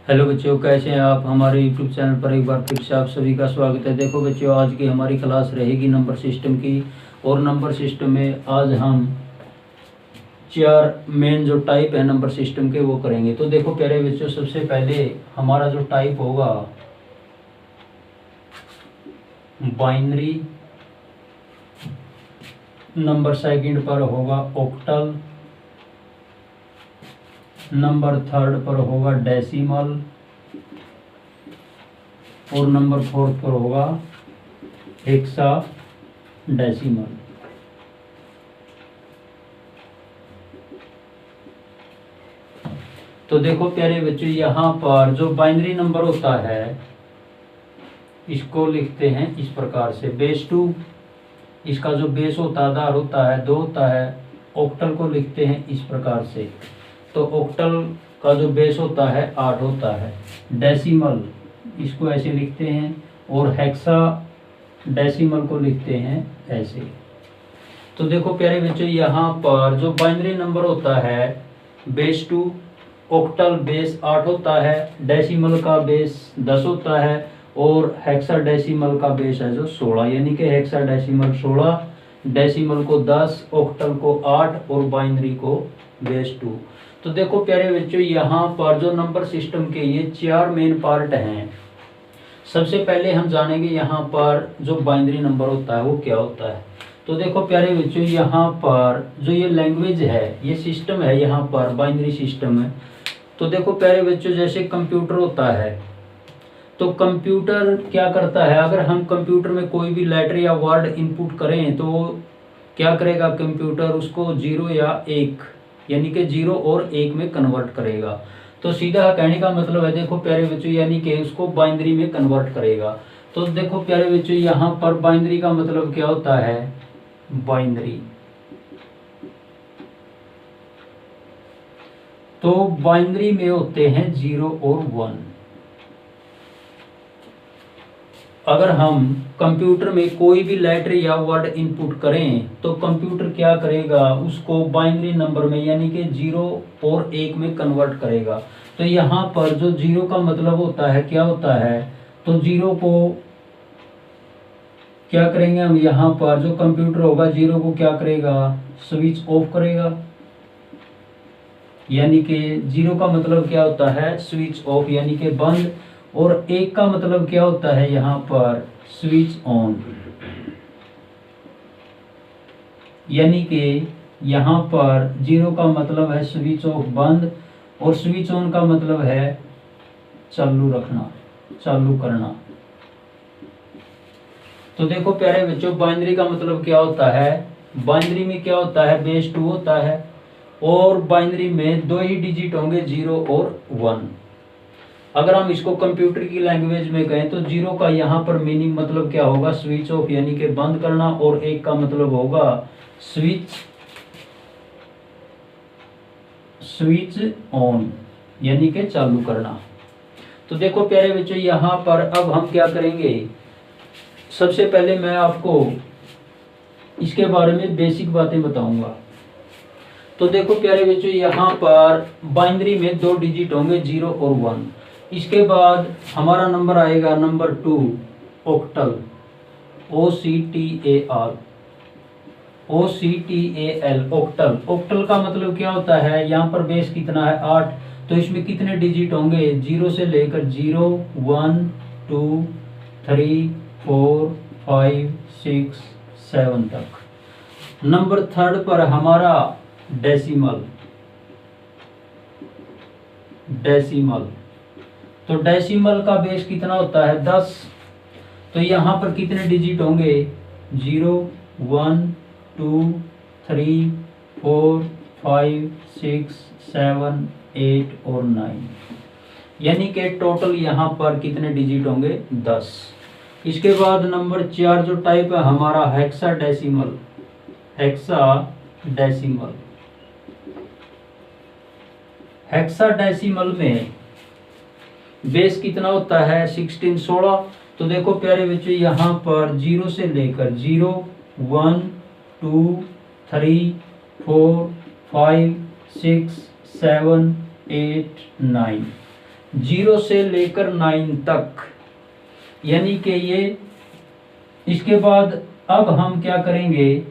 Hello बच्चों, कैसे हैं आप। हमारे यूट्यूब चैनल पर एक बार फिर से आप सभी का स्वागत है। देखो बच्चों, आज की हमारी क्लास रहेगी नंबर सिस्टम की। और नंबर सिस्टम में आज हम चार मेन जो टाइप है नंबर सिस्टम के वो करेंगे। तो देखो प्यारे बच्चों, सबसे पहले हमारा जो टाइप होगा बाइनरी, नंबर सेकंड पर होगा ऑक्टल, नंबर थर्ड पर होगा डेसिमल और नंबर फोर्थ पर होगा हेक्साडेसिमल। तो देखो प्यारे बच्चों, यहाँ पर जो बाइनरी नंबर होता है इसको लिखते हैं इस प्रकार से, बेस 2। इसका जो बेस होता है आधार होता है 2 होता है। ऑक्टल को लिखते हैं इस प्रकार से, तो ऑक्टल का जो बेस होता है 8 होता है। डेसिमल इसको ऐसे लिखते हैं और हेक्सा डेसिमल को लिखते हैं ऐसे। तो देखो प्यारे बच्चों, यहाँ पर जो बाइनरी नंबर होता है बेस 2, ऑक्टल बेस 8 होता है, डेसिमल का बेस 10 होता है और हेक्साडेसिमल का बेस है जो 16, यानी कि हेक्साडेसिमल 16, डेसिमल को 10, ऑक्टल को 8 और बाइनरी को बेस 2। तो देखो प्यारे बच्चों, यहाँ पर जो नंबर सिस्टम के ये 4 मेन पार्ट हैं। सबसे पहले हम जानेंगे यहाँ पर जो बाइनरी नंबर होता है वो क्या होता है। तो देखो प्यारे बच्चों, यहाँ पर जो ये लैंग्वेज है, ये सिस्टम है, यहाँ पर बाइनरी सिस्टम है। तो देखो प्यारे बच्चों, जैसे कंप्यूटर होता है, तो कंप्यूटर क्या करता है, अगर हम कंप्यूटर में कोई भी लेटर या वर्ड इनपुट करें तो क्या करेगा कंप्यूटर, उसको 0 या 1 यानी कि 0 और 1 में कन्वर्ट करेगा। तो सीधा कहने का मतलब है, देखो प्यारे बच्चों, यानी कि उसको बाइनरी में कन्वर्ट करेगा। तो देखो प्यारे बच्चों, यहाँ पर बाइनरी का मतलब क्या होता है, बाइनरी, तो बाइनरी में होते हैं 0 और 1। अगर हम कंप्यूटर में कोई भी लेटर या वर्ड इनपुट करें तो कंप्यूटर क्या करेगा, उसको बाइनरी नंबर में यानी कि 0 और 1 में कन्वर्ट करेगा। तो यहाँ पर जो 0 का मतलब होता है क्या होता है, तो 0 को क्या करेंगे हम, यहाँ पर जो कंप्यूटर होगा 0 को क्या करेगा, स्विच ऑफ करेगा। यानी कि 0 का मतलब क्या होता है, स्विच ऑफ यानी कि बंद। और 1 का मतलब क्या होता है, यहाँ पर स्विच ऑन, यानी कि यहाँ पर 0 का मतलब है स्विच ऑफ बंद और स्विच ऑन का मतलब है चालू रखना, चालू करना। तो देखो प्यारे बच्चों, बाइनरी का मतलब क्या होता है, बाइनरी में क्या होता है, बेस 2 होता है और बाइनरी में 2 ही डिजिट होंगे, 0 और 1। अगर हम इसको कंप्यूटर की लैंग्वेज में कहें तो 0 का यहाँ पर मीनिंग मतलब क्या होगा, स्विच ऑफ यानी कि बंद करना, और 1 का मतलब होगा स्विच ऑन यानी कि चालू करना। तो देखो प्यारे बच्चों, यहाँ पर अब हम क्या करेंगे, सबसे पहले मैं आपको इसके बारे में बेसिक बातें बताऊंगा। तो देखो प्यारे बच्चों, यहाँ पर बाइनरी में 2 डिजिट होंगे, 0 और 1। इसके बाद हमारा नंबर आएगा number 2, octal, OCTAL, octal. Octal का मतलब क्या होता है, यहाँ पर बेस कितना है 8, तो इसमें कितने डिजिट होंगे, 0 से लेकर 0, 1, 2, 3, 4, 5, 6, 7 तक। नंबर थर्ड पर हमारा डेसिमल, तो डेसिमल का बेस कितना होता है 10, तो यहाँ पर कितने डिजिट होंगे, 0, 1, 2, 3, 4, 5, 6, 7, 8 और 9, यानी कि टोटल यहाँ पर कितने डिजिट होंगे 10। इसके बाद नंबर 4 जो टाइप है हमारा हेक्साडेसिमल, हेक्साडेसिमल में बेस कितना होता है 16। तो देखो प्यारे बच्चों, यहाँ पर 0 से लेकर 0, 1, 2, 3, 4, 5, 6, 7, 8, 9, 0 से लेकर 9 तक, यानी कि ये। इसके बाद अब हम क्या करेंगे,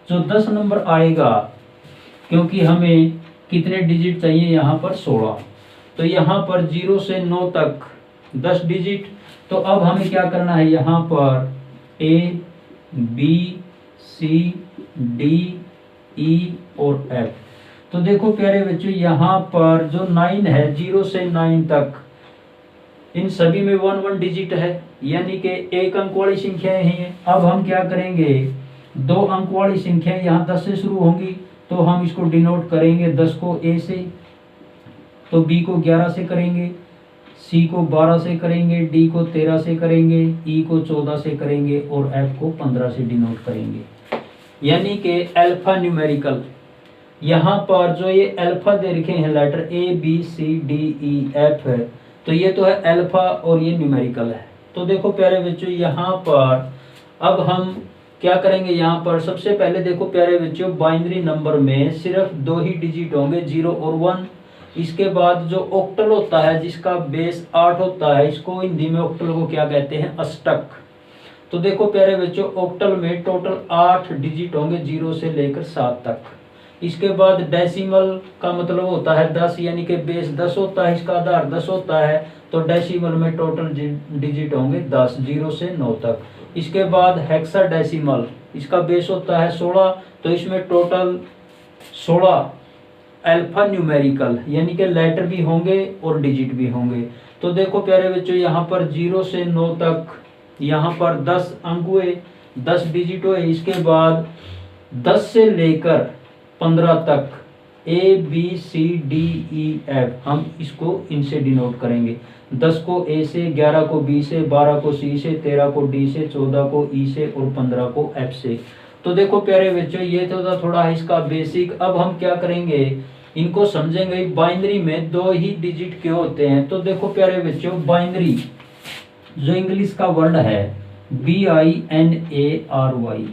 जो 10 नंबर आएगा, क्योंकि हमें कितने डिजिट चाहिए यहाँ पर 16, तो यहाँ पर 0 से 9 तक 10 डिजिट। तो अब हमें क्या करना है, यहाँ पर A B C D E और F। तो देखो प्यारे बच्चों, यहाँ पर जो 9 है, 0 से 9 तक, इन सभी में 1 डिजिट है, यानी कि 1 अंक वाली संख्याएं हैं। अब हम क्या करेंगे, 2 अंक वाली संख्याएं यहाँ 10 से शुरू होंगी, तो हम इसको डिनोट करेंगे 10 को A से, तो B को 11 से करेंगे, C को 12 से करेंगे, D को 13 से करेंगे, E को 14 से करेंगे और F को 15 से डिनोट करेंगे, यानी कि अल्फा न्यूमेरिकल। यहाँ पर जो ये अल्फा दे रखे हैं letter A B C D E F है, तो ये तो है अल्फा और ये न्यूमेरिकल है। तो देखो प्यारे बच्चों, यहाँ पर अब हम क्या करेंगे, यहाँ पर सबसे पहले देखो प्यारे बच्चों, बाइनरी नंबर में सिर्फ 2 ही डिजिट होंगे, 0 और 1। इसके बाद जो ऑक्टल होता है, जिसका बेस 8 होता है, इसको हिंदी में ऑक्टल को क्या कहते हैं, अष्टक। तो देखो प्यारे बच्चों, ऑक्टल में टोटल 8 डिजिट होंगे, 0 से लेकर 7 तक। इसके बाद डेसिमल का मतलब होता है 10, यानी कि बेस 10 होता है, इसका आधार 10 होता है, तो डेसिमल में टोटल डिजिट होंगे 10, 0 से 9 तक। इसके बाद हेक्साडेसिमल, इसका बेस होता है 16, तो इसमें टोटल 16 अल्फा न्यूमेरिकल, यानी कि लेटर भी होंगे और डिजिट भी होंगे। तो देखो प्यारे बच्चों, यहाँ पर 0 से 9 तक यहाँ पर 10 अंक हुए, 10 डिजिट हुए। इसके बाद 10 से लेकर 15 तक A B C D E F, हम इसको इनसे डिनोट करेंगे। 10 को A से, 11 को B से, 12 को C से, 13 को D से, 14 को E से और 15 को F से। तो देखो प्यारे बच्चों, ये तो था थोड़ा इसका बेसिक। अब हम क्या करेंगे, इनको समझेंगे। बाइनरी में 2 ही डिजिट क्यों होते हैं, तो देखो प्यारे बच्चों, बाइनरी जो इंग्लिश का वर्ड है BINARY,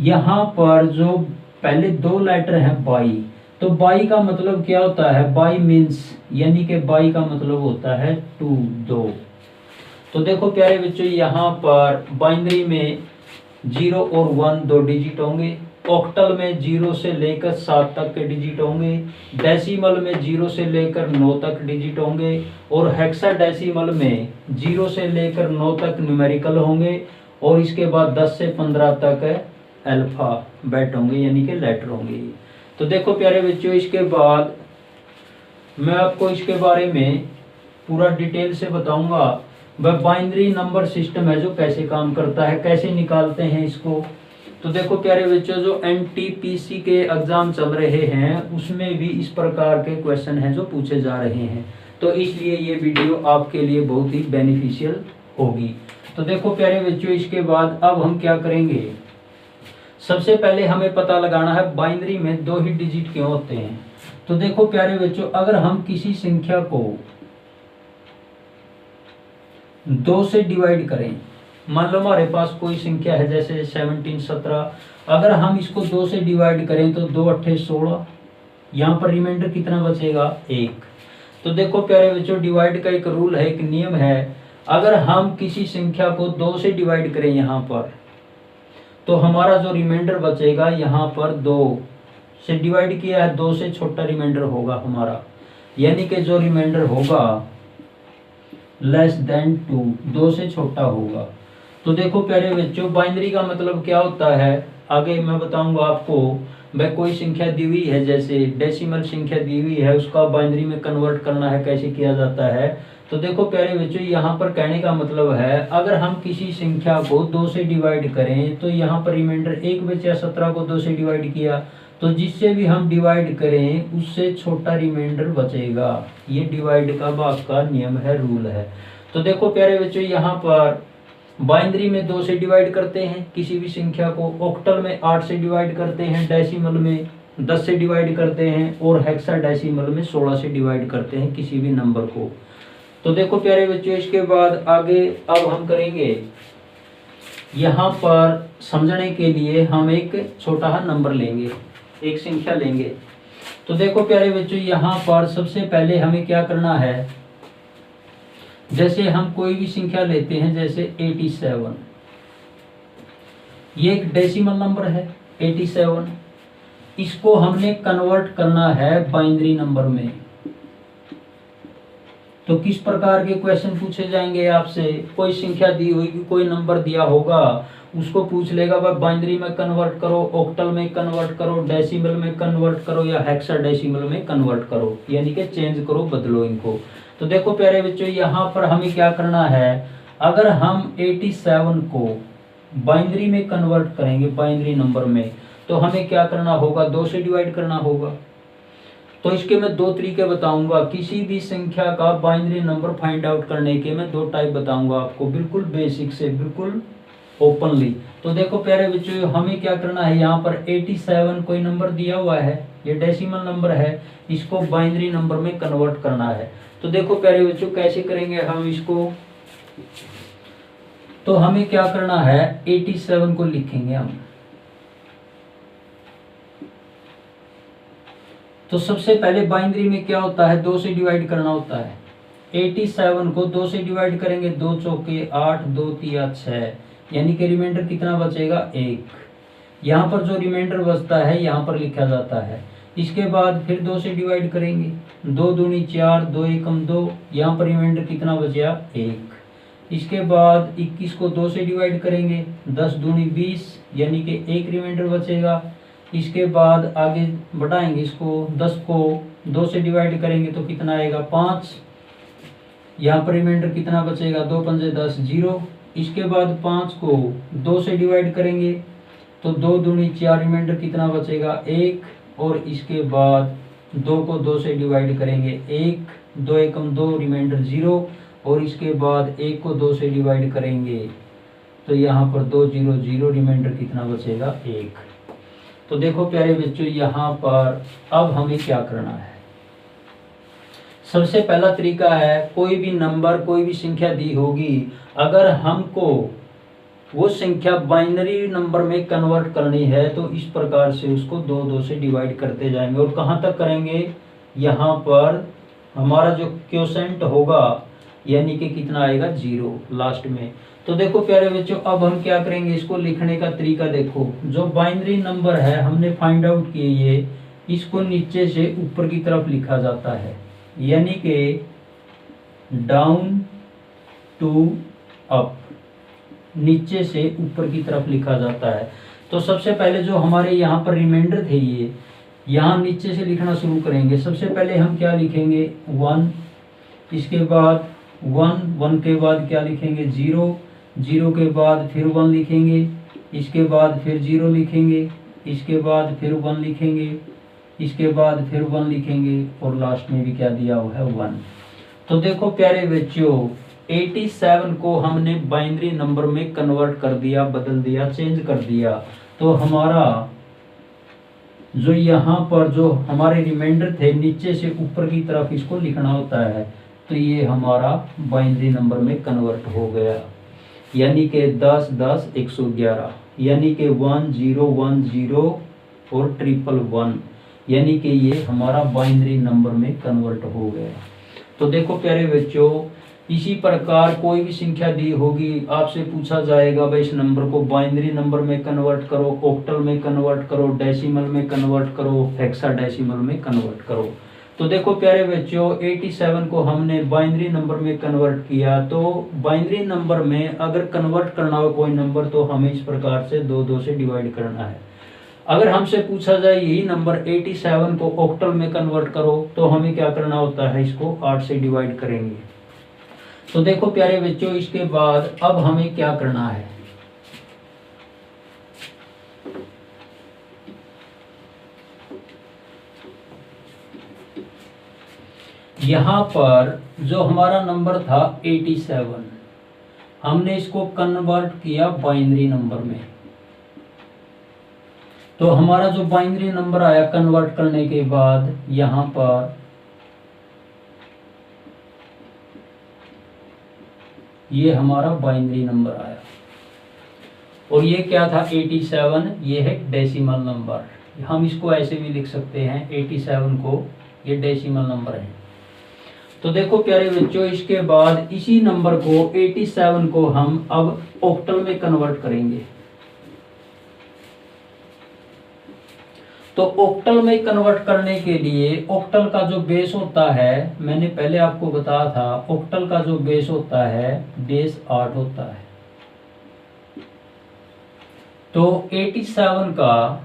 यहाँ पर जो पहले 2 लेटर हैं बाई, तो बाई का मतलब क्या होता है, बाई मीन्स, यानी कि बाई का मतलब होता है 2, 2। तो देखो प्यारे बच्चों, यहाँ पर बाइनरी में 0 और 1 2 डिजिट होंगे, ऑक्टल में 0 से लेकर 7 तक के डिजिट होंगे, डेसिमल में 0 से लेकर 9 तक डिजिट होंगे, और हेक्साडेसिमल में 0 से लेकर 9 तक न्यूमेरिकल होंगे, और इसके बाद 10 से 15 तक अल्फाबेट होंगे, यानी कि लेटर होंगे। तो देखो प्यारे बच्चों, इसके बाद मैं आपको इसके बारे में पूरा डिटेल से बताऊंगा। वह बाइनरी नंबर सिस्टम है जो कैसे काम करता है, कैसे निकालते हैं इसको। तो देखो प्यारे बच्चों, जो NTPC के एग्जाम चल रहे हैं, उसमें भी इस प्रकार के क्वेश्चन हैं जो पूछे जा रहे हैं, तो इसलिए ये वीडियो आपके लिए बहुत ही बेनिफिशियल होगी। तो देखो प्यारे बच्चों, इसके बाद अब हम क्या करेंगे, सबसे पहले हमें पता लगाना है बाइनरी में 2 ही डिजिट क्यों होते हैं। तो देखो प्यारे बच्चों, अगर हम किसी संख्या को 2 से डिवाइड करें, मान लो हमारे पास कोई संख्या है जैसे 17, 17, अगर हम इसको 2 से डिवाइड करें तो 2 8 16, यहाँ पर रिमाइंडर कितना बचेगा, 1। तो देखो प्यारे बच्चों, डिवाइड का एक रूल है, एक नियम है। अगर हम किसी संख्या को 2 से डिवाइड करें यहाँ पर, तो हमारा जो रिमाइंडर बचेगा, यहाँ पर 2 से डिवाइड किया है, 2 से छोटा रिमाइंडर होगा हमारा, यानी कि जो रिमाइंडर होगा लेस देन 2, 2 से छोटा होगा। तो देखो प्यारे बच्चों, बाइनरी का मतलब क्या होता है, आगे मैं बताऊंगा आपको। वह कोई संख्या दी हुई है, जैसे डेसिमल संख्या दी हुई है, उसका बाइनरी में कन्वर्ट करना है, कैसे किया जाता है। तो देखो प्यारे बच्चों, यहाँ पर कहने का मतलब है, अगर हम किसी संख्या को 2 से डिवाइड करें, तो यहाँ पर रिमाइंडर 1 बचा, 17 को 2 से डिवाइड किया, तो जिससे भी हम डिवाइड करें उससे छोटा रिमाइंडर बचेगा। ये डिवाइड का भाग का नियम है, रूल है। तो देखो प्यारे बच्चों, यहाँ पर बाइनरी में 2 से डिवाइड करते हैं किसी भी संख्या को, ऑक्टल में 8 से डिवाइड करते हैं, डेसिमल में 10 से डिवाइड करते हैं, और हेक्साडेसिमल में 16 से डिवाइड करते हैं किसी भी नंबर को। तो देखो प्यारे बच्चों, इसके बाद आगे अब हम करेंगे, यहाँ पर समझने के लिए हम एक छोटा नंबर लेंगे, एक संख्या लेंगे। तो देखो प्यारे बच्चों, यहाँ पर सबसे पहले हमें क्या करना है, जैसे हम कोई भी संख्या लेते हैं, जैसे 87, ये एक डेसिमल नंबर है 87, इसको हमने कन्वर्ट करना है बाइनरी नंबर में। तो किस प्रकार के क्वेश्चन पूछे जाएंगे आपसे? कोई संख्या दी होगी, कोई नंबर दिया होगा, उसको पूछ लेगा भाई बाइनरी में कन्वर्ट करो, ऑक्टल में कन्वर्ट करो, डेसिमल में कन्वर्ट करो या हेक्साडेसिमल में कन्वर्ट करो, यानी कि चेंज करो, बदलो इनको। तो देखो प्यारे बच्चों, यहाँ पर हमें क्या करना है, अगर हम 87 को बाइनरी में कन्वर्ट करेंगे, बाइनरी नंबर में, तो हमें क्या करना होगा, 2 से डिवाइड करना होगा। तो इसके मैं 2 तरीके बताऊंगा। किसी भी संख्या का बाइनरी नंबर फाइंड आउट करने के मैं 2 टाइप बताऊंगा आपको, बिल्कुल बेसिक से, बिल्कुल ओपनली। तो देखो प्यारे बच्चों, हमें क्या करना है, यहाँ पर 87 कोई नंबर दिया हुआ है, ये डेसिमल नंबर है, इसको बाइनरी नंबर में कन्वर्ट करना है। तो देखो प्यारे बच्चों, कैसे करेंगे हम इसको? तो हमें क्या करना है, 87 को लिखेंगे हम। तो सबसे पहले बाइनरी में क्या होता है, 2 से डिवाइड करना होता है। 87 को 2 से डिवाइड करेंगे, 2 चौके 8, 2 तिया 6, यानी कि रिमाइंडर कितना बचेगा, 1। यहाँ पर जो रिमाइंडर बचता है यहाँ पर लिखा जाता है। इसके बाद फिर 2 से डिवाइड करेंगे, 2 दूनी 4, 2 एकम 2, यहाँ पर रिमाइंडर कितना बचेगा, 1। इसके बाद 21 को 2 से डिवाइड करेंगे, 10 दूनी 20, यानी कि 1 रिमाइंडर बचेगा। इसके बाद आगे बढ़ाएंगे इसको, 10 को 2 से डिवाइड करेंगे तो कितना आएगा, 5। यहाँ पर रिमाइंडर कितना बचेगा, 2 पंजे 10, 0। इसके बाद 5 को 2 से डिवाइड करेंगे तो 2 दूनी 4, रिमाइंडर कितना बचेगा, 1। और इसके बाद 2 को 2 से डिवाइड करेंगे, 1, 2 एकम 2, रिमाइंडर 0। और इसके बाद 1 को 2 से डिवाइड करेंगे तो यहाँ पर 2 0 0, रिमाइंडर कितना बचेगा, 1। तो देखो प्यारे बच्चों, यहाँ पर अब हमें क्या करना है, सबसे पहला तरीका है, कोई भी नंबर, कोई भी संख्या दी होगी, अगर हमको वो संख्या बाइनरी नंबर में कन्वर्ट करनी है तो इस प्रकार से उसको 2 से डिवाइड करते जाएंगे। और कहाँ तक करेंगे, यहाँ पर हमारा जो क्वोशेंट होगा, यानी कि कितना आएगा, 0 लास्ट में। तो देखो प्यारे बच्चों, अब हम क्या करेंगे, इसको लिखने का तरीका देखो। जो बाइनरी नंबर है हमने फाइंड आउट किए, ये इसको नीचे से ऊपर की तरफ लिखा जाता है, यानी कि डाउन टू अप, नीचे से ऊपर की तरफ लिखा जाता है। तो सबसे पहले जो हमारे यहाँ पर रिमाइंडर थे, ये यहाँ नीचे से लिखना शुरू करेंगे। सबसे पहले हम क्या लिखेंगे, 1। इसके बाद 1 के बाद क्या लिखेंगे, 0 के बाद फिर 1 लिखेंगे, इसके बाद फिर 0 लिखेंगे, इसके बाद फिर 1 लिखेंगे, इसके बाद फिर 1 लिखेंगे, और लास्ट में भी क्या दिया हुआ है, 1। तो देखो प्यारे बच्चों, 87 को हमने बाइनरी नंबर में कन्वर्ट कर दिया, बदल दिया, चेंज कर दिया। तो हमारा जो यहाँ पर जो हमारे रिमाइंडर थे, नीचे से ऊपर की तरफ इसको लिखना होता है। तो ये हमारा बाइनरी नंबर में कन्वर्ट हो गया, यानी कि 10 10 111, यानी कि 1010 और 111, यानी कि ये हमारा बाइनरी नंबर में कन्वर्ट हो गया। तो देखो प्यारे बच्चों, इसी प्रकार कोई भी संख्या दी होगी, आपसे पूछा जाएगा भाई इस नंबर को बाइनरी नंबर में कन्वर्ट करो, ऑक्टल में कन्वर्ट करो, डेसिमल में कन्वर्ट करो, हेक्साडेसिमल में कन्वर्ट करो। तो देखो प्यारे बच्चों, 87 को हमने बाइनरी नंबर में कन्वर्ट किया। तो बाइनरी नंबर में अगर कन्वर्ट करना हो कोई नंबर, तो हमें इस प्रकार से 2 से डिवाइड करना है। अगर हमसे पूछा जाए यही नंबर 87 को ऑक्टल में कन्वर्ट करो, तो हमें क्या करना होता है, इसको 8 से डिवाइड करेंगे। तो देखो प्यारे बच्चों, इसके बाद अब हमें क्या करना है, यहाँ पर जो हमारा नंबर था 87, हमने इसको कन्वर्ट किया बाइनरी नंबर में। तो हमारा जो बाइनरी नंबर आया कन्वर्ट करने के बाद, यहाँ पर ये हमारा बाइनरी नंबर आया। और ये क्या था, 87, ये है डेसिमल नंबर। हम इसको ऐसे भी लिख सकते हैं, 87 को ये डेसिमल नंबर है। तो देखो प्यारे बच्चों, इसके बाद इसी नंबर को 87 को हम अब ऑक्टल में कन्वर्ट करेंगे। तो ऑक्टल में कन्वर्ट करने के लिए ऑक्टल का जो बेस होता है, मैंने पहले आपको बताया था, ऑक्टल का जो बेस होता है बेस 8 होता है। तो 87 का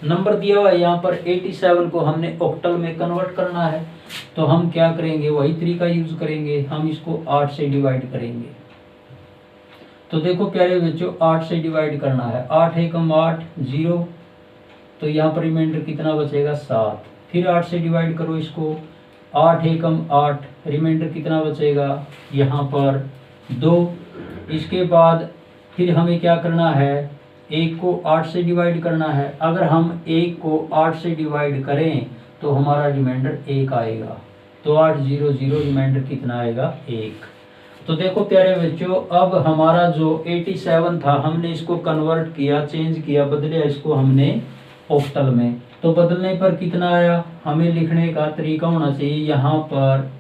नंबर दिया हुआ है यहाँ पर, 87 को हमने ऑक्टल में कन्वर्ट करना है। तो हम क्या करेंगे, वही तरीका यूज करेंगे, हम इसको 8 से डिवाइड करेंगे। तो देखो प्यारे बच्चों, 8 से डिवाइड करना है, 8 एकम 8 0, तो यहाँ पर रिमाइंडर कितना बचेगा 7। फिर 8 से डिवाइड करो इसको, 8 एकम 8, रिमाइंडर कितना बचेगा यहाँ पर 2। इसके बाद फिर हमें क्या करना है, 1 को 8 से डिवाइड करना है। अगर हम 1 को 8 से डिवाइड करें तो हमारा रिमाइंडर 1 आएगा। तो 8 0 0, रिमाइंडर कितना आएगा 1। तो देखो प्यारे बच्चों, अब हमारा जो 87 था हमने इसको कन्वर्ट किया, चेंज किया, बदलिया इसको हमने ऑक्टल में। तो बदलने पर कितना आया, हमें लिखने का तरीका होना चाहिए। यहाँ पर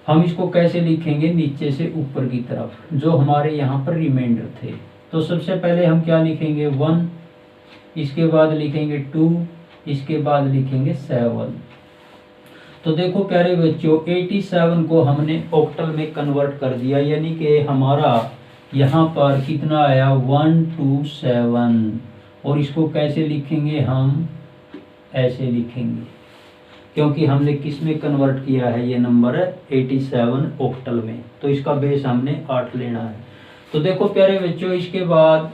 हम इसको कैसे लिखेंगे, नीचे से ऊपर की तरफ, जो हमारे यहाँ पर रिमाइंडर थे। तो सबसे पहले हम क्या लिखेंगे 1, इसके बाद लिखेंगे 2, इसके बाद लिखेंगे 7। तो देखो प्यारे बच्चों, 87 को हमने ऑक्टल में कन्वर्ट कर दिया, यानी कि हमारा यहाँ पर कितना आया 127। और इसको कैसे लिखेंगे, हम ऐसे लिखेंगे, क्योंकि हमने किस में कन्वर्ट किया है, ये नंबर 87 ऑक्टल में। तो इसका बेस हमने 8 लेना है। तो देखो प्यारे बच्चों, इसके बाद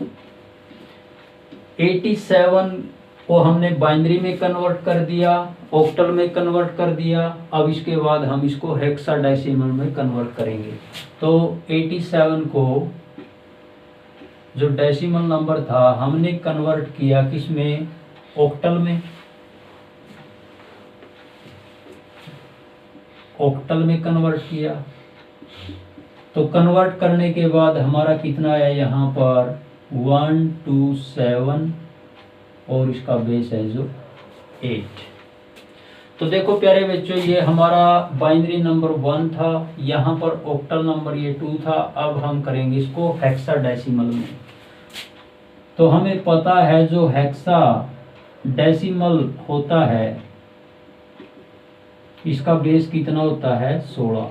87 को हमने बाइनरी में कन्वर्ट कर दिया, ऑक्टल में कन्वर्ट कर दिया। अब इसके बाद हम इसको हेक्साडेसिमल में कन्वर्ट करेंगे। तो 87 को जो डेसिमल नंबर था हमने कन्वर्ट किया किस में, ऑक्टल में। ऑक्टल में कन्वर्ट किया। तो कन्वर्ट करने के बाद हमारा कितना आया यहाँ पर 127, और इसका बेस है जो 8। तो देखो प्यारे बच्चों, ये हमारा बाइनरी नंबर 1 था, यहाँ पर ऑक्टल नंबर ये 2 था। अब हम करेंगे इसको हेक्साडेसिमल में। तो हमें पता है जो हेक्साडेसिमल होता है इसका बेस कितना होता है 16।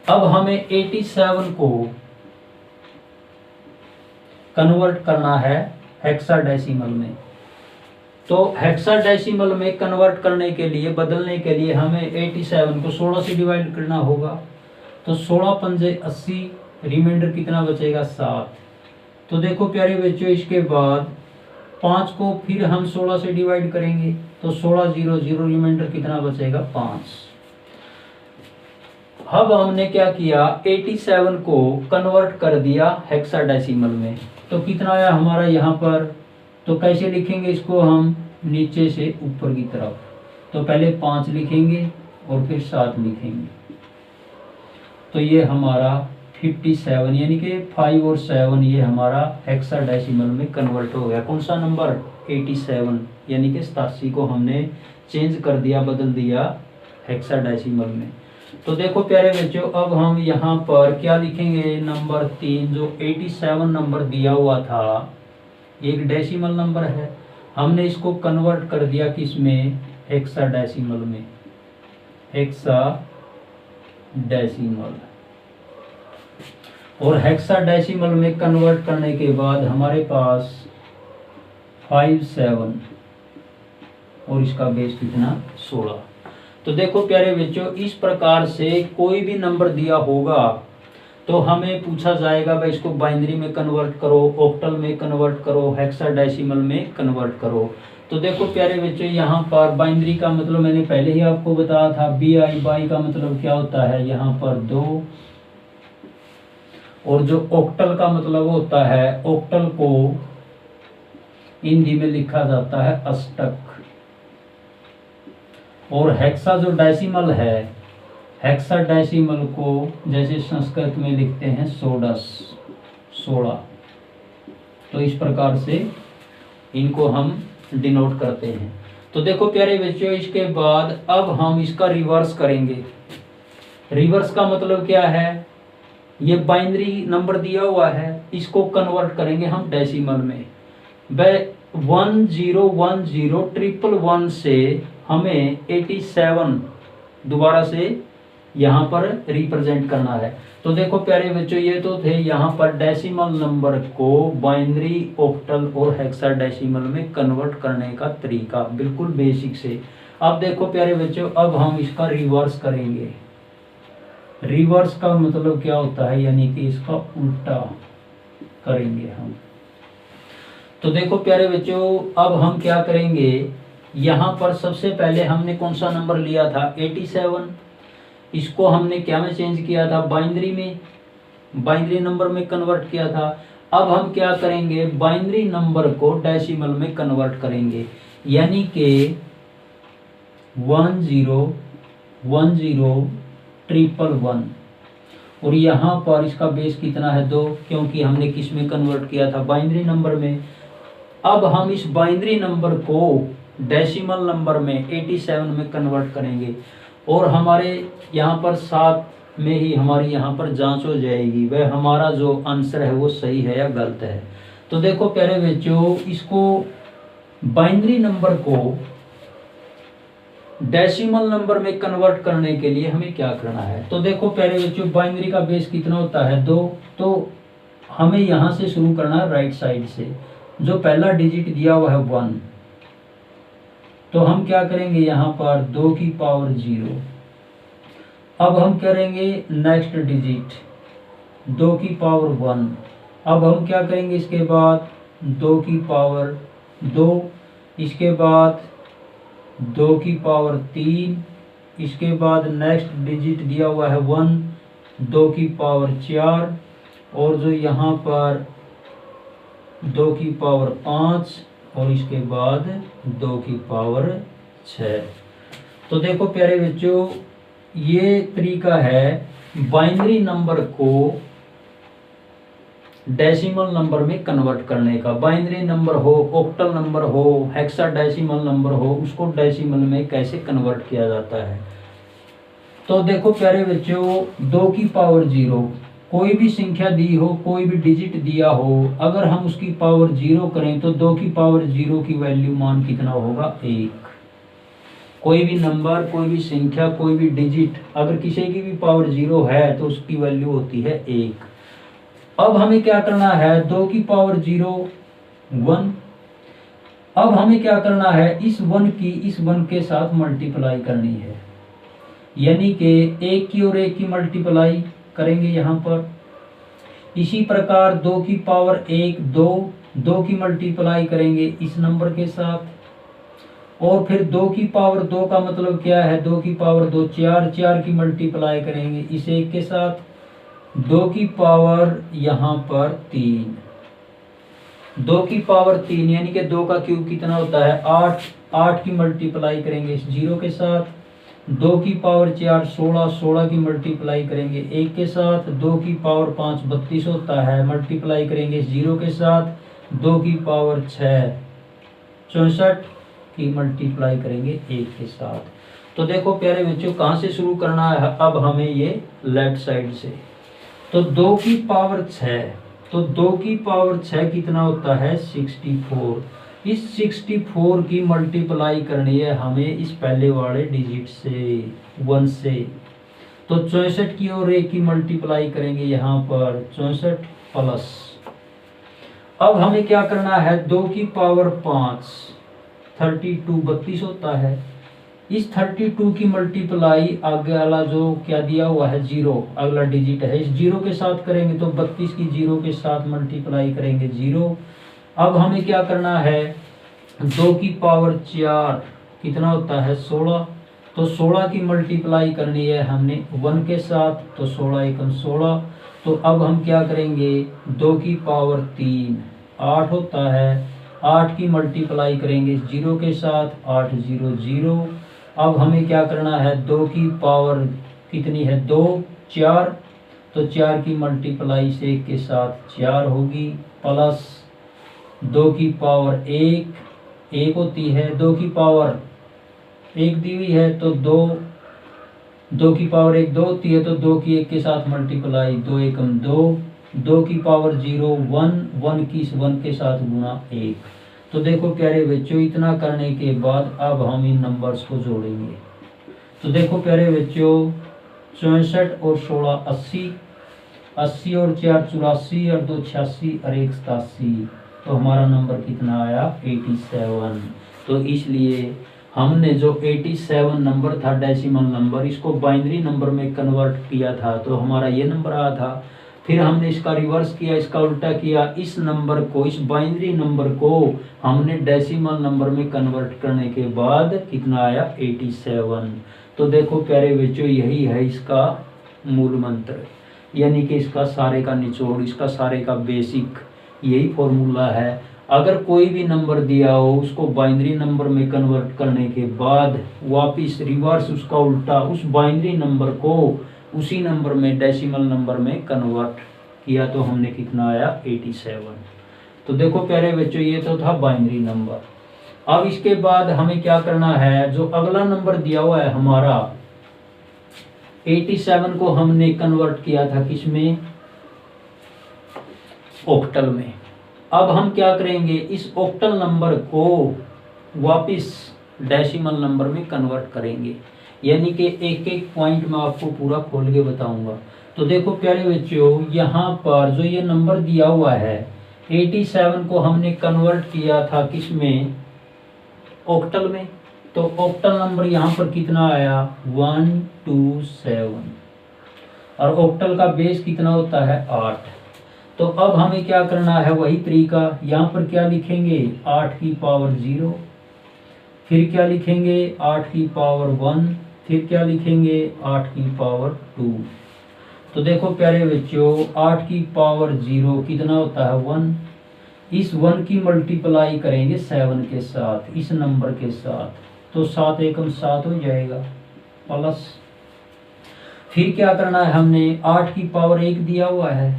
अब हमें 87 को कन्वर्ट करना है हेक्साडेसिमल में। तो हेक्साडेसिमल में कन्वर्ट करने के लिए, बदलने के लिए हमें 87 को 16 से डिवाइड करना होगा। तो 16 पंजे 80, रिमाइंडर कितना बचेगा 7। तो देखो प्यारे बच्चों, इसके बाद 5 को फिर हम 16 से डिवाइड करेंगे। तो 16 0 0, रिमाइंडर कितना बचेगा 5। अब हमने क्या किया, 87 को कन्वर्ट कर दिया हेक्साडेसिमल में। तो कितना आया हमारा यहाँ पर, तो कैसे लिखेंगे इसको हम, नीचे से ऊपर की तरफ। तो पहले 5 लिखेंगे और फिर 7 लिखेंगे। तो ये हमारा 57, यानी कि 5 और 7, ये हमारा हेक्साडेसिमल में कन्वर्ट हो गया। कौन सा नंबर 87, यानी कि 87 को हमने चेंज कर दिया, बदल दिया हेक्साडेसिमल में। तो देखो प्यारे बच्चों, अब हम यहाँ पर क्या लिखेंगे, नंबर 3 जो 87 नंबर दिया हुआ था, एक डेसिमल नंबर है, हमने इसको कन्वर्ट कर दिया किस में, हेक्साडेसिमल में। हेक्साडेसिमल, और हेक्साडेसिमल में कन्वर्ट करने के बाद हमारे पास 57, और इसका बेस कितना 16। तो देखो प्यारे बच्चों, इस प्रकार से कोई भी नंबर दिया होगा तो हमें पूछा जाएगा भाई इसको बाइनरी में कन्वर्ट करो, ऑक्टल में कन्वर्ट करो, हेक्साडेसिमल में कन्वर्ट करो। तो देखो प्यारे बच्चों, यहाँ पर बाइनरी का मतलब मैंने पहले ही आपको बताया था, BI बाई का मतलब क्या होता है यहाँ पर 2, और जो ऑक्टल का मतलब होता है, ऑक्टल को हिंदी में लिखा जाता है अष्टक। और हेक्सा जो डेसिमल है, हेक्साडेसिमल को जैसे संस्कृत में लिखते हैं 16। तो इस प्रकार से इनको हम डिनोट करते हैं। तो देखो प्यारे बच्चों, इसके बाद अब हम इसका रिवर्स करेंगे। रिवर्स का मतलब क्या है, ये बाइनरी नंबर दिया हुआ है, इसको कन्वर्ट करेंगे हम डेसिमल में। 101011 से हमें 87 दोबारा से यहाँ पर रिप्रेजेंट करना है। तो देखो प्यारे बच्चों, ये तो थे यहाँ पर डेसिमल नंबर को बाइनरी, ऑक्टल और हेक्साडेसिमल में कन्वर्ट करने का तरीका, बिल्कुल बेसिक से। अब देखो प्यारे बच्चों, अब हम इसका रिवर्स करेंगे। रिवर्स का मतलब क्या होता है, यानी कि इसका उल्टा करेंगे हम। तो देखो प्यारे बच्चों, अब हम क्या करेंगे, यहाँ पर सबसे पहले हमने कौन सा नंबर लिया था, 87। इसको हमने क्या में चेंज किया था, बाइनरी में, बाइनरी नंबर में कन्वर्ट किया था। अब हम क्या करेंगे, बाइनरी नंबर को डेसिमल में कन्वर्ट करेंगे, यानी कि 101011, और यहाँ पर इसका बेस कितना है, 2, क्योंकि हमने किस में कन्वर्ट किया था, बाइनरी नंबर में। अब हम इस बाइनरी नंबर को डेसिमल नंबर में 87 में कन्वर्ट करेंगे, और हमारे यहाँ पर 7 में ही हमारी यहाँ पर जांच हो जाएगी, वह हमारा जो आंसर है वो सही है या गलत है। तो देखो प्यारे बच्चों, इसको बाइनरी नंबर को डेसिमल नंबर में कन्वर्ट करने के लिए हमें क्या करना है। तो देखो प्यारे बच्चों, बाइनरी का बेस कितना होता है, 2। तो हमें यहाँ से शुरू करना है राइट साइड से। जो पहला डिजिट दिया हुआ है 1, तो हम क्या करेंगे, यहाँ पर 2 की पावर 0। अब हम करेंगे नेक्स्ट डिजिट 2 की पावर 1। अब हम क्या करेंगे, इसके बाद 2 की पावर 2, इसके बाद 2 की पावर 3, इसके बाद नेक्स्ट डिजिट दिया हुआ है 1, 2 की पावर 4, और जो यहाँ पर 2 की पावर 5, और इसके बाद 2 की पावर 6। तो देखो प्यारे बच्चों, ये तरीका है बाइनरी नंबर को डेसिमल नंबर में कन्वर्ट करने का। बाइनरी नंबर हो, ऑक्टल नंबर हो, हेक्साडेसिमल नंबर हो, उसको डेसिमल में कैसे कन्वर्ट किया जाता है। तो देखो प्यारे बच्चों, 2 की पावर 0, कोई भी संख्या दी हो, कोई भी डिजिट दिया हो, अगर हम उसकी पावर 0 करें तो 2 की पावर 0 की वैल्यू मान कितना होगा, 1। कोई भी नंबर, कोई भी संख्या, कोई भी डिजिट अगर किसी की भी पावर 0 है तो उसकी वैल्यू होती है 1। अब हमें क्या करना है, 2 की पावर 0 1। अब हमें क्या करना है, इस 1 की इस 1 के साथ मल्टीप्लाई करनी है, यानी कि 1 की और 1 की मल्टीप्लाई करेंगे यहाँ पर। इसी प्रकार 2 की पावर 1 2 की मल्टीप्लाई करेंगे इस नंबर के साथ, और फिर 2 की पावर 2 का मतलब क्या है, 2 की पावर 2 4 की मल्टीप्लाई करेंगे इस 1 के साथ। 2 की पावर यहाँ पर 3, 2 की पावर 3 यानी कि 2 का क्यूब कितना होता है, 8 की मल्टीप्लाई करेंगे इस 0 के साथ। 2 की पावर 4 16 की मल्टीप्लाई करेंगे 1 के साथ। 2 की पावर 5 32 होता है, मल्टीप्लाई करेंगे इस 0 के साथ। 2 की पावर 6 64 की मल्टीप्लाई करेंगे 1 के साथ। तो देखो प्यारे बच्चों, कहाँ से शुरू करना है अब हमें, ये लेफ्ट साइड से। तो 2 की पावर 6, तो 2 की पावर 6 कितना होता है, 64। इस 64 की मल्टीप्लाई करनी है हमें इस पहले वाले डिजिट से 1 से। तो 64 की और 1 की मल्टीप्लाई करेंगे यहाँ पर 64 प्लस। अब हमें क्या करना है, 2 की पावर 5 32 32 होता है। इस 32 की मल्टीप्लाई आगे वाला जो क्या दिया हुआ है 0, अगला डिजिट है, इस 0 के साथ करेंगे तो 32 की 0 के साथ मल्टीप्लाई करेंगे 0। अब हमें क्या करना है, 2 की पावर 4 कितना होता है 16। तो 16 की मल्टीप्लाई करनी है हमने 1 के साथ, तो 16 एकम 16। तो अब हम क्या करेंगे, 2 की पावर 3 8 होता है, 8 की मल्टीप्लाई करेंगे इस 0 के साथ, 8 0 0। अब हमें क्या करना है, 2 की पावर कितनी है 2 4, तो 4 की मल्टीप्लाई से 1 के साथ 4 होगी, प्लस 2 की पावर 1 होती है, 2 की पावर एक दी हुई है तो दो, दो की पावर एक दो होती है, तो दो की एक के साथ मल्टीप्लाई, दो एकम दो, दो की पावर 0 1, 1 की इस 1 के साथ गुणा एक। तो देखो प्यारे बच्चों, इतना करने के बाद अब हम इन नंबर्स को जोड़ेंगे। तो देखो प्यारे बच्चों, 64 और 16 80, 80 और 4 84 और 2 86 और 1 87। तो हमारा नंबर कितना आया 87। तो इसलिए हमने जो 87 नंबर था डेसिमल नंबर, इसको बाइनरी नंबर में कन्वर्ट किया था, तो हमारा ये नंबर आया था। फिर हमने इसका रिवर्स किया, इसका उल्टा किया, इस नंबर को, इस बाइनरी नंबर को हमने डेसिमल नंबर में कन्वर्ट करने के बाद कितना आया 87। तो देखो प्यारे बच्चों, यही है इसका मूल मंत्र, यानी कि इसका सारे का निचोड़, इसका सारे का बेसिक यही फॉर्मूला है। अगर कोई भी नंबर दिया हो उसको बाइनरी नंबर में कन्वर्ट करने के बाद वापस रिवर्स उसका उल्टा उस बाइनरी नंबर को उसी नंबर में डेसिमल नंबर में कन्वर्ट किया, तो हमने कितना आया 87। तो देखो प्यारे बच्चों, ये तो था बाइनरी नंबर। अब इसके बाद हमें क्या करना है, जो अगला नंबर दिया हुआ है हमारा 87 को हमने कन्वर्ट किया था किसमें, ऑक्टल में। अब हम क्या करेंगे, इस ऑक्टल नंबर को वापस डेसिमल नंबर में कन्वर्ट करेंगे, यानी कि एक एक पॉइंट में आपको पूरा खोल के बताऊंगा। तो देखो प्यारे बच्चों, यहाँ पर जो ये नंबर दिया हुआ है 87 को हमने कन्वर्ट किया था किसमें, ऑक्टल में। तो ऑक्टल नंबर यहाँ पर कितना आया 127, और ऑक्टल का बेस कितना होता है 8। तो अब हमें क्या करना है, वही तरीका, यहाँ पर क्या लिखेंगे 8 की पावर 0, फिर क्या लिखेंगे 8 की पावर 1, फिर क्या लिखेंगे 8 की पावर 2। तो देखो प्यारे बच्चों, 8 की पावर 0 कितना होता है 1, इस 1 की मल्टीप्लाई करेंगे 7 के साथ, इस नंबर के साथ, तो 7 एकम 7 हो जाएगा प्लस। फिर क्या करना है, हमने 8 की पावर 1 दिया हुआ है,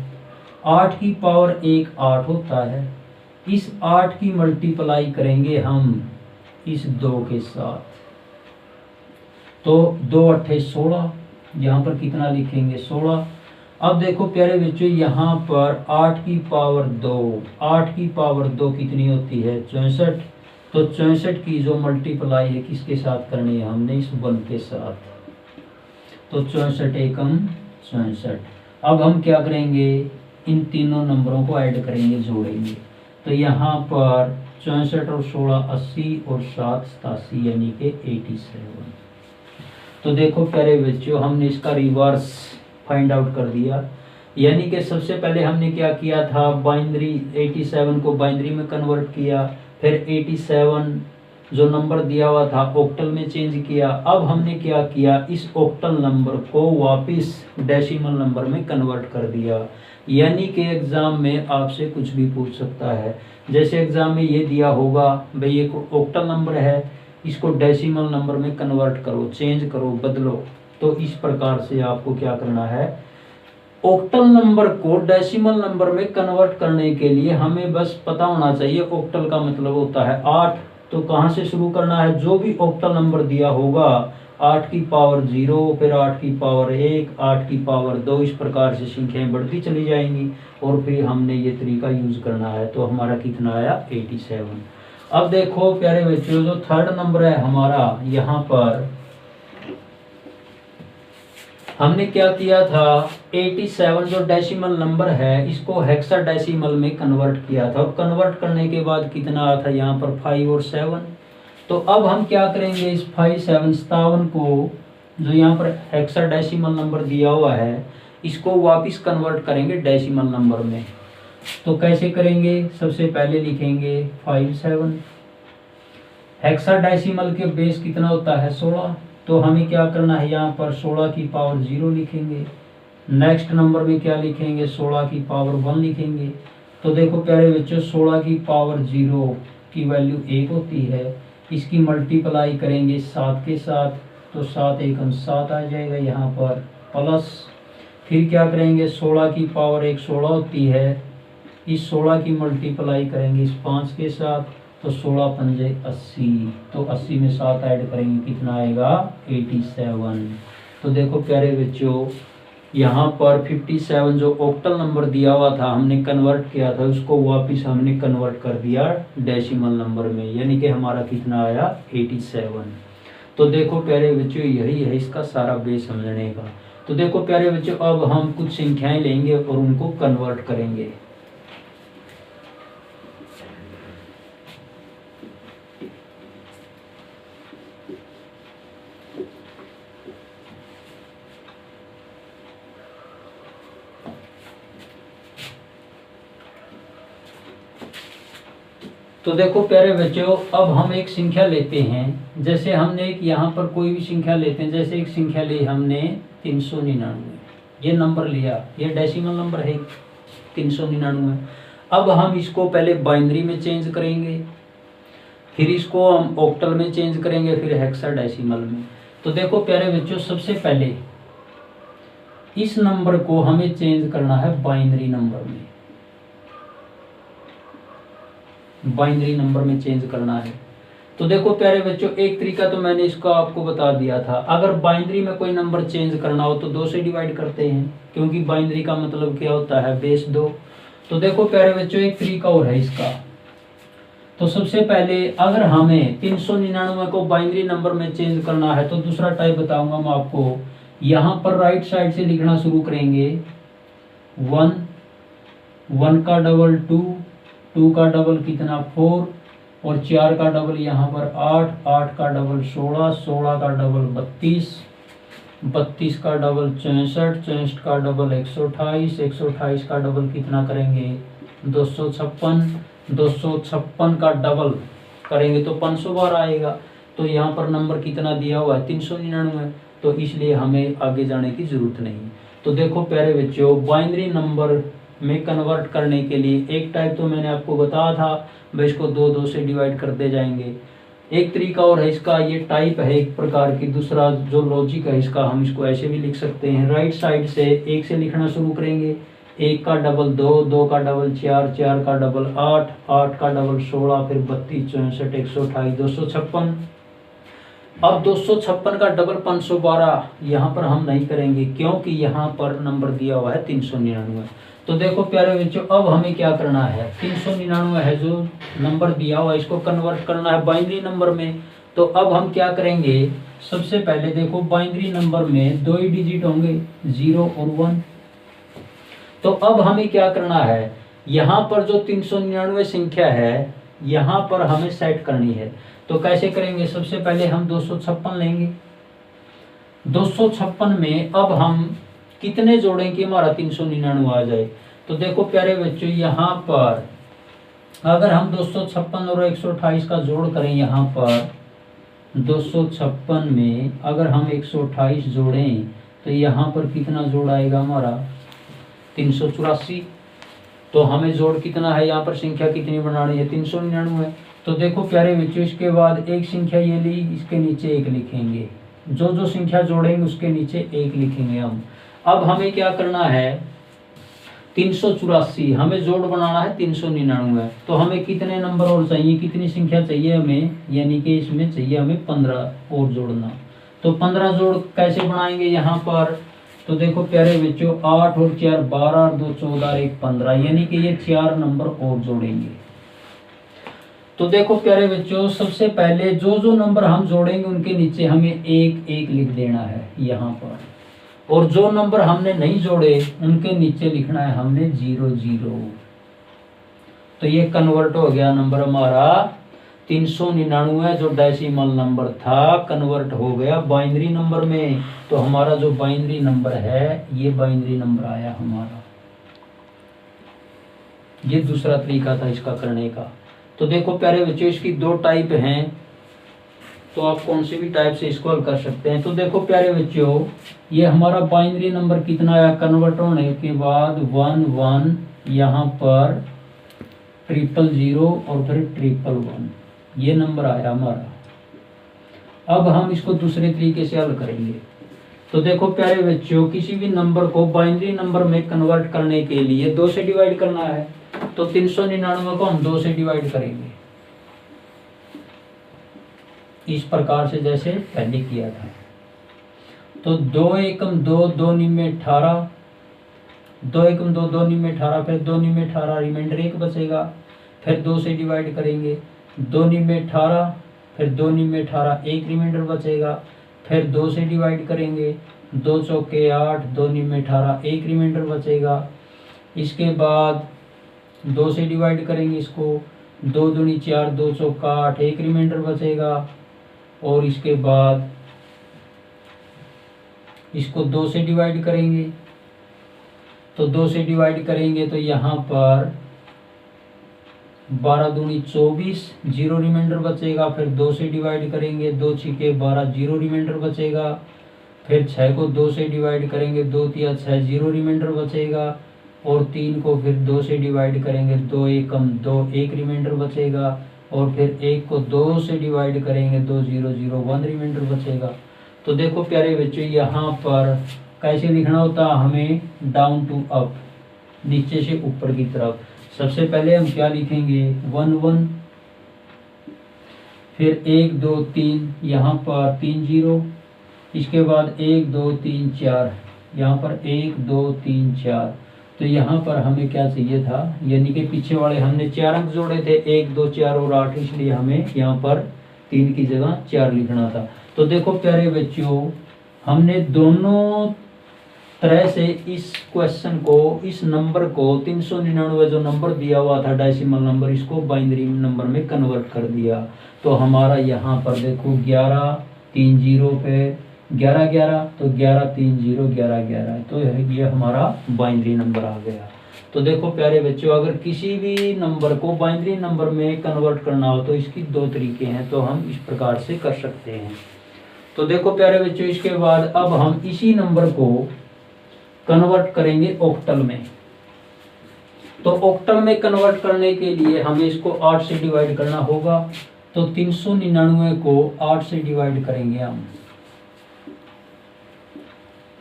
8 की पावर 1 8 होता है, इस 8 की मल्टीप्लाई करेंगे हम इस 2 के साथ, तो 2 8 16, यहाँ पर कितना लिखेंगे 16। अब देखो प्यारे बच्चों, यहाँ पर 8 की पावर 2, 8 की पावर 2 कितनी होती है 64। तो 64 की जो मल्टीप्लाई है किसके साथ करनी है, हमने इस 1 के साथ, तो 64 एकम 64। अब हम क्या करेंगे, इन तीनों नंबरों को ऐड करेंगे, जोड़ेंगे। तो यहाँ पर 64 और 16 80 और 7 87, यानी कि 87। तो देखो प्यारे बच्चों, हमने इसका रिवर्स फाइंड आउट कर दिया, यानी कि सबसे पहले हमने क्या किया था, बाइनरी 87 को बाइनरी में कन्वर्ट किया, फिर 87 जो नंबर दिया हुआ था ऑक्टल में चेंज किया। अब हमने क्या किया, इस ऑक्टल नंबर को वापस डेसिमल नंबर में कन्वर्ट कर दिया, यानी कि एग्जाम में आपसे कुछ भी पूछ सकता है। जैसे एग्जाम में ये दिया होगा, भाई ये ऑक्टल नंबर है, इसको डेसिमल नंबर में कन्वर्ट करो, चेंज करो, बदलो। तो इस प्रकार से आपको क्या करना है, ऑक्टल नंबर को डेसिमल नंबर में कन्वर्ट करने के लिए हमें बस पता होना चाहिए ऑक्टल का मतलब होता है 8। तो कहाँ से शुरू करना है, जो भी ऑक्टल नंबर दिया होगा 8 की पावर 0, फिर 8 की पावर 1, 8 की पावर 2, इस प्रकार से संख्याएं बढ़ती चली जाएंगी, और फिर हमने ये तरीका यूज करना है। तो हमारा कितना आया 87। अब देखो प्यारे बच्चों, जो थर्ड नंबर है हमारा, यहाँ पर हमने क्या किया था, 87 जो डेसिमल नंबर है इसको हेक्साडेसिमल में कन्वर्ट किया था, और कन्वर्ट करने के बाद कितना आया था यहाँ पर 5 और 7। तो अब हम क्या करेंगे, इस 5 7 57 को जो यहाँ पर हेक्साडेसिमल नंबर दिया हुआ है इसको वापस कन्वर्ट करेंगे डेसिमल नंबर में। तो कैसे करेंगे, सबसे पहले लिखेंगे 5 7, हेक्साडेसिमल के बेस कितना होता है 16, तो हमें क्या करना है, यहाँ पर 16 की पावर 0 लिखेंगे, नेक्स्ट नंबर में क्या लिखेंगे 16 की पावर 1 लिखेंगे। तो देखो प्यारे बच्चों, 16 की पावर 0 की वैल्यू 1 होती है, इसकी मल्टीप्लाई करेंगे 7 के साथ, तो 7 एकम 7 आ जाएगा यहाँ पर, प्लस फिर क्या करेंगे 16 की पावर 1 16 होती है, इस 16 की मल्टीप्लाई करेंगे इस 5 के साथ, तो 16 पंजे 80, तो 80 में 7 ऐड करेंगे कितना आएगा 87। तो देखो प्यारे बच्चों यहाँ पर 57 जो ऑक्टल नंबर दिया हुआ था हमने कन्वर्ट किया था उसको वापस हमने कन्वर्ट कर दिया डेसिमल नंबर में, यानी कि हमारा कितना आया 87। तो देखो प्यारे बच्चों यही है इसका सारा बेस समझने का। तो देखो प्यारे बच्चों अब हम कुछ संख्याएं लेंगे और उनको कन्वर्ट करेंगे। तो देखो प्यारे बच्चों अब हम एक संख्या लेते हैं, जैसे हमने एक यहाँ पर कोई भी संख्या लेते हैं, जैसे एक संख्या ली हमने 399, ये नंबर लिया, ये डेसिमल नंबर है 399। अब हम इसको पहले बाइनरी में चेंज करेंगे, फिर इसको हम ऑक्टल में चेंज करेंगे, फिर हेक्साडेसिमल में। तो देखो प्यारे बच्चों सबसे पहले इस नंबर को हमें चेंज करना है बाइनरी नंबर में, बाइनरी नंबर में चेंज करना है। तो देखो प्यारे बच्चों एक तरीका तो मैंने इसको आपको बता दिया था, अगर बाइनरी में कोई नंबर चेंज करना हो तो 2 से डिवाइड करते हैं, क्योंकि बाइनरी का मतलब क्या होता है बेस 2। तो देखो प्यारे बच्चों एक तरीका और है इसका। तो सबसे पहले अगर हमें 399 को बाइनरी नंबर में चेंज करना है तो दूसरा टाइप बताऊंगा मैं आपको। यहाँ पर राइट साइड से लिखना शुरू करेंगे 1, 1 का डबल 2, 2 का डबल कितना 4 और 4 का डबल यहाँ पर 8, 8 का डबल 16, 16 का डबल 32, 32 का डबल 64, 64 का डबल 128, 128 का डबल कितना करेंगे 256, 256 का डबल करेंगे तो 500 बार आएगा। तो यहाँ पर नंबर कितना दिया हुआ है 399, तो इसलिए हमें आगे जाने की जरूरत नहीं। तो देखो प्यारे बच्चों बाइनरी नंबर में कन्वर्ट करने के लिए एक टाइप तो मैंने आपको बताया था, भाई इसको 2 से डिवाइड करते जाएंगे। एक तरीका और है इसका, ये टाइप है एक प्रकार की। दूसरा जो लॉजिक है इसका हम इसको ऐसे भी लिख सकते हैं, राइट साइड से 1 से लिखना शुरू करेंगे, 1 का डबल 2, 2 का डबल 4, 4 का डबल 8, 8 का डबल 16, फिर 32, 64, 128, 256। अब 256 का डबल 512 यहाँ पर हम नहीं करेंगे क्योंकि यहाँ पर नंबर दिया हुआ है 399। तो देखो प्यारे बच्चों अब हमें क्या करना है, 399 है जो नंबर दिया हुआ है इसको कन्वर्ट करना है बाइनरी नंबर में। तो अब हम क्या करेंगे, सबसे पहले देखो बाइनरी नंबर में 2 ही डिजिट होंगे 0 और 1। तो अब हमें क्या करना है, यहाँ पर जो 399 संख्या है यहाँ पर हमें सेट करनी है। तो कैसे करेंगे, सबसे पहले हम 256 लेंगे, 256 में अब हम कितने जोड़ेंगे हमारा 399 आ जाए। तो देखो प्यारे बच्चों यहाँ पर अगर हम 256 और 128 का जोड़ करें, यहाँ पर 256 में अगर हम 128 जोड़ें तो यहाँ पर कितना जोड़ आएगा हमारा 384। तो हमें जोड़ कितना है, यहाँ पर संख्या कितनी बनानी है 399। तो देखो प्यारे बच्चों इसके बाद एक संख्या ये ली, इसके नीचे 1 लिखेंगे, जो जो संख्या जोड़ेंगे उसके नीचे 1 लिखेंगे हम। अब हमें क्या करना है 384, हमें जोड़ बनाना है 399। तो हमें कितने नंबर और चाहिए, कितनी संख्या चाहिए हमें, यानी कि इसमें चाहिए हमें 15 और जोड़ना। तो 15 जोड़ कैसे बनाएंगे यहाँ पर, तो देखो प्यारे बच्चों 8 और 4 12 और 2 14 और 1 15, यानी कि ये 4 नंबर और जोड़ेंगे। तो देखो प्यारे बच्चों सबसे पहले जो जो नंबर हम जोड़ेंगे उनके नीचे हमें 1 1 लिख देना है यहाँ पर, और जो नंबर हमने नहीं जोड़े उनके नीचे लिखना है हमने 0 0। तो ये कन्वर्ट हो गया नंबर हमारा 399 जो डेसिमल नंबर था कन्वर्ट हो गया बाइनरी नंबर में। तो हमारा जो बाइनरी नंबर है ये बाइनरी नंबर आया हमारा। ये दूसरा तरीका था इसका करने का। तो देखो प्यारे बच्चों इसकी 2 टाइप हैं, तो आप कौन से भी टाइप से इसको हल कर सकते हैं। तो देखो प्यारे बच्चों ये हमारा बाइनरी नंबर कितना आया, कन्वर्ट होने के बाद 1 1 यहाँ पर 000 और फिर 111, ये नंबर आया हमारा। अब हम इसको दूसरे तरीके से हल करेंगे। तो देखो प्यारे बच्चों किसी भी नंबर को बाइनरी नंबर में कन्वर्ट करने के लिए 2 से डिवाइड करना है। तो 399 को हम 2 से डिवाइड करेंगे, इस प्रकार से जैसे पहले किया था। तो 2 एकम 2, 2 निम्न 18, 2 एकम 2, 2 निम्न 18, फिर 2 निम्न 18, रिमाइंडर 1 बचेगा, फिर 2 से डिवाइड करेंगे, 2 निम्न 18, फिर 2 निम्न 18, 1 रिमाइंडर बचेगा, फिर 2 से डिवाइड करेंगे, 2 चौके 8, 2 निम्न 18, 1 रिमाइंडर बचेगा। इसके बाद 2 से डिवाइड करेंगे इसको, 2 दूनी 4, 2 चौका 8, 1 रिमाइंडर बचेगा। और इसके बाद इसको 2 से डिवाइड करेंगे, तो 2 से डिवाइड करेंगे तो यहाँ पर 12 दूनी 24, 0 रिमाइंडर बचेगा। फिर 2 से डिवाइड करेंगे, 2 छिके 12, 0 रिमाइंडर बचेगा। फिर 6 को 2 से डिवाइड करेंगे, 2 तिया 6, 0 रिमाइंडर बचेगा। और 3 को फिर 2 से डिवाइड करेंगे, 2 एकम 2, 1 रिमाइंडर बचेगा। और फिर 1 को 2 से डिवाइड करेंगे, 2 0 0 1 रिमाइंडर बचेगा। तो देखो प्यारे बच्चों, यहाँ पर कैसे लिखना होता है हमें, डाउन टू अप, नीचे से ऊपर की तरफ। सबसे पहले हम क्या लिखेंगे, 1 1, फिर 1 2 3, यहाँ पर 3 0, इसके बाद 1 2 3 4, यहाँ पर 1 2 3 4। तो यहाँ पर हमें क्या चाहिए था, यानी कि पीछे वाले हमने 4 अंक जोड़े थे, 1 2 4 और 8, इसलिए हमें यहाँ पर 3 की जगह 4 लिखना था। तो देखो प्यारे बच्चों, हमने दोनों तरह से इस क्वेश्चन को, इस नंबर को 399 जो नंबर दिया हुआ था डेसिमल नंबर, इसको बाइनरी नंबर में कन्वर्ट कर दिया। तो हमारा यहाँ पर देखो 11 3 0 पे 11 11, तो 11 3 0 11 11, तो ये हमारा बाइनरी नंबर आ गया। तो देखो प्यारे बच्चों, अगर किसी भी नंबर को बाइनरी नंबर में कन्वर्ट करना हो तो इसकी 2 तरीके हैं, तो हम इस प्रकार से कर सकते हैं। तो देखो प्यारे बच्चों, इसके बाद अब हम इसी नंबर को कन्वर्ट करेंगे ऑक्टल में। तो ऑक्टल में कन्वर्ट करने के लिए हमें इसको 8 से डिवाइड करना होगा। तो 399 को 8 से डिवाइड करेंगे हम,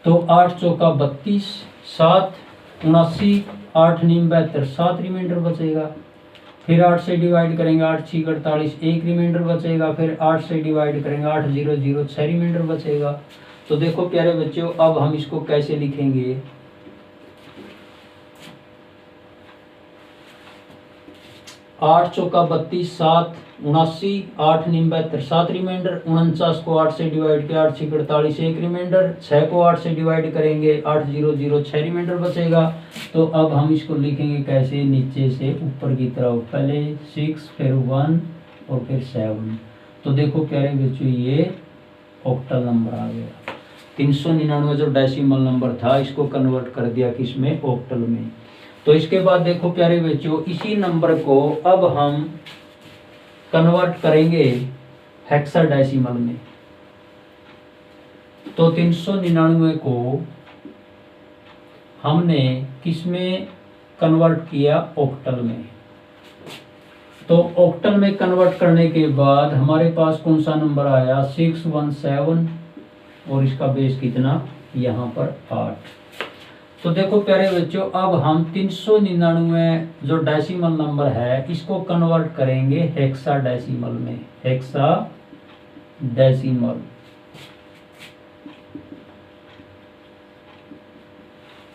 तो 8 चौका 32, 7 79, 8 नीम 72, 7 रिमाइंडर बचेगा। फिर 8 से डिवाइड करेंगे, 8 6 48, 1 रिमाइंडर बचेगा। फिर 8 से डिवाइड करेंगे, 8 0 0, 6 रिमाइंडर बचेगा। तो देखो प्यारे बच्चों, अब हम इसको कैसे लिखेंगे, 8 चौका 32, 7 79, 8 नीम 72, 7 रिमाइंडर। 49 को 8 से डिवाइड किया, 8 6 48, 1 रिमाइंडर। 6 को 8 से डिवाइड करेंगे, 8 0 0, 6 रिमाइंडर बचेगा। तो अब हम इसको लिखेंगे कैसे, नीचे से ऊपर की तरफ, पहले 6, फिर 1 और फिर 7। तो देखो प्यारे बच्चों, ये ऑक्टल नंबर आ गया। 399 जो डेसिमल नंबर था, इसको कन्वर्ट कर दिया किसमें, ऑक्टल में। तो इसके बाद देखो प्यारे बच्चों, इसी नंबर को अब हम कन्वर्ट करेंगे हेक्साडेसिमल में। तो 399 को हमने किसमें कन्वर्ट किया, ऑक्टल में। तो ऑक्टल में कन्वर्ट करने के बाद हमारे पास कौन सा नंबर आया, 617, और इसका बेस कितना, यहाँ पर 8। तो देखो प्यारे बच्चों, अब हम 399 जो डेसिमल नंबर है, इसको कन्वर्ट करेंगे हेक्साडेसिमल में, हेक्साडेसिमल।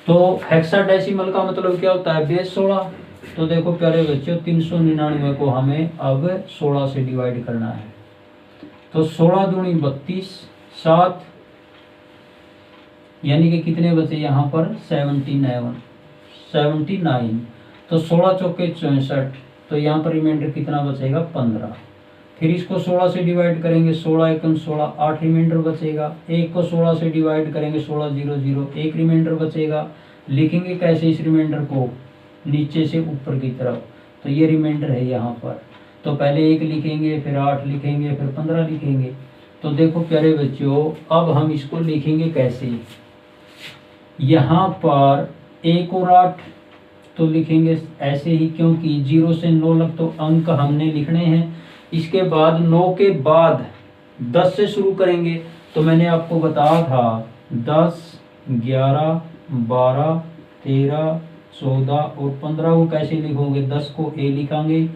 तो हेक्साडेसिमल का मतलब क्या होता है, बेस 16। तो देखो प्यारे बच्चों, 399 को हमें अब 16 से डिवाइड करना है। तो 16 दूनी 32, 7, यानी कि कितने बचे यहाँ पर, 79। तो 16 चौके 64, तो यहाँ पर रिमाइंडर कितना बचेगा, 15। फिर इसको 16 से डिवाइड करेंगे, 16 एकम 16, 8 रिमाइंडर बचेगा। 1 को 16 से डिवाइड करेंगे, 16 0 0, 1 रिमाइंडर बचेगा। लिखेंगे कैसे इस रिमाइंडर को, नीचे से ऊपर की तरफ। तो ये रिमाइंडर है यहाँ पर, तो पहले 1 लिखेंगे, फिर 8 लिखेंगे, फिर 15 लिखेंगे। तो देखो प्यारे बच्चों, अब हम इसको लिखेंगे कैसे, यहाँ पर 1 और 8 तो लिखेंगे ऐसे ही, क्योंकि 0 से 9 तक तो अंक हमने लिखने हैं। इसके बाद 9 के बाद 10 से शुरू करेंगे। तो मैंने आपको बताया था 10 11 12 13 14 और 15 को कैसे लिखोगे, 10 को ए लिखेंगे,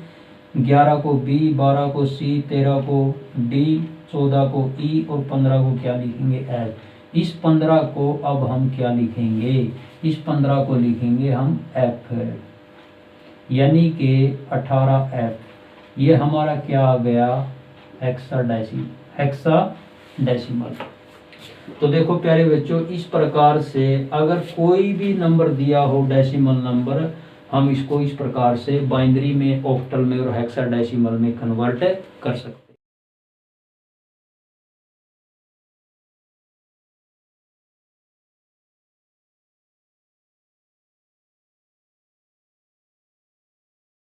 11 को बी, 12 को सी, 13 को डी, 14 को ई और 15 को क्या लिखेंगे एफ। इस 15 को अब हम क्या लिखेंगे, इस 15 को लिखेंगे हम एफ, यानी कि 18F। ये हमारा क्या आ गया, हेक्साडेसिमल। तो देखो प्यारे बच्चों, इस प्रकार से अगर कोई भी नंबर दिया हो डेसिमल नंबर, हम इसको इस प्रकार से बाइनरी में, ऑक्टल में और हेक्साडेसिमल में कन्वर्ट कर सकते हैं।